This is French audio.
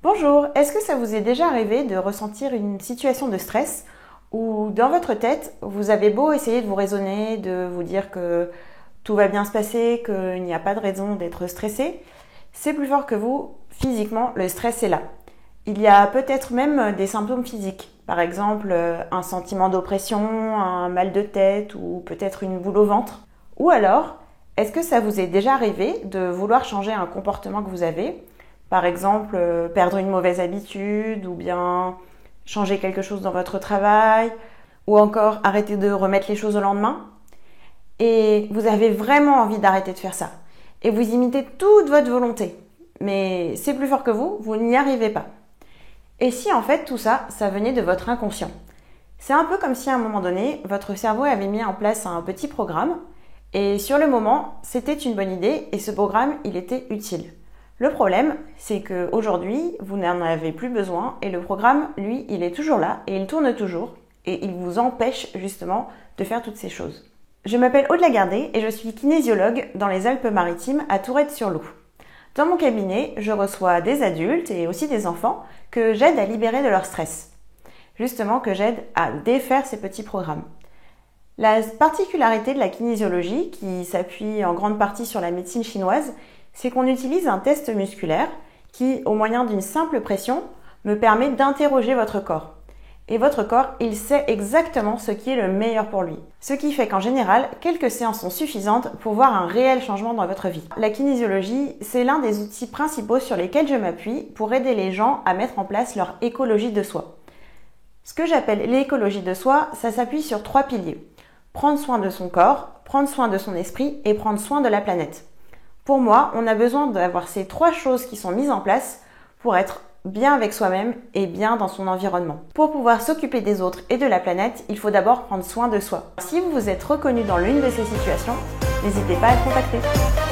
Bonjour, est-ce que ça vous est déjà arrivé de ressentir une situation de stress où dans votre tête, vous avez beau essayer de vous raisonner, de vous dire que tout va bien se passer, qu'il n'y a pas de raison d'être stressé, c'est plus fort que vous, physiquement, le stress est là. Il y a peut-être même des symptômes physiques, par exemple un sentiment d'oppression, un mal de tête ou peut-être une boule au ventre. Ou alors, est-ce que ça vous est déjà arrivé de vouloir changer un comportement que vous avez? Par exemple, perdre une mauvaise habitude ou bien changer quelque chose dans votre travail ou encore arrêter de remettre les choses au lendemain. Et vous avez vraiment envie d'arrêter de faire ça. Et vous imitez toute votre volonté. Mais c'est plus fort que vous n'y arrivez pas. Et si en fait tout ça, ça venait de votre inconscient? C'est un peu comme si à un moment donné, votre cerveau avait mis en place un petit programme et sur le moment, c'était une bonne idée et ce programme, il était utile. Le problème, c'est qu'aujourd'hui, vous n'en avez plus besoin et le programme, lui, il est toujours là et il tourne toujours et il vous empêche justement de faire toutes ces choses. Je m'appelle Aude Lagardé et je suis kinésiologue dans les Alpes-Maritimes à Tourette-sur-Loup. Dans mon cabinet, je reçois des adultes et aussi des enfants que j'aide à libérer de leur stress. Justement, que j'aide à défaire ces petits programmes. La particularité de la kinésiologie, qui s'appuie en grande partie sur la médecine chinoise, c'est qu'on utilise un test musculaire qui, au moyen d'une simple pression, me permet d'interroger votre corps. Et votre corps, il sait exactement ce qui est le meilleur pour lui. Ce qui fait qu'en général, quelques séances sont suffisantes pour voir un réel changement dans votre vie. La kinésiologie, c'est l'un des outils principaux sur lesquels je m'appuie pour aider les gens à mettre en place leur écologie de soi. Ce que j'appelle l'écologie de soi, ça s'appuie sur 3 piliers. Prendre soin de son corps, prendre soin de son esprit et prendre soin de la planète. Pour moi, on a besoin d'avoir ces 3 choses qui sont mises en place pour être bien avec soi-même et bien dans son environnement. Pour pouvoir s'occuper des autres et de la planète, il faut d'abord prendre soin de soi. Si vous vous êtes reconnu dans l'une de ces situations, n'hésitez pas à le contacter.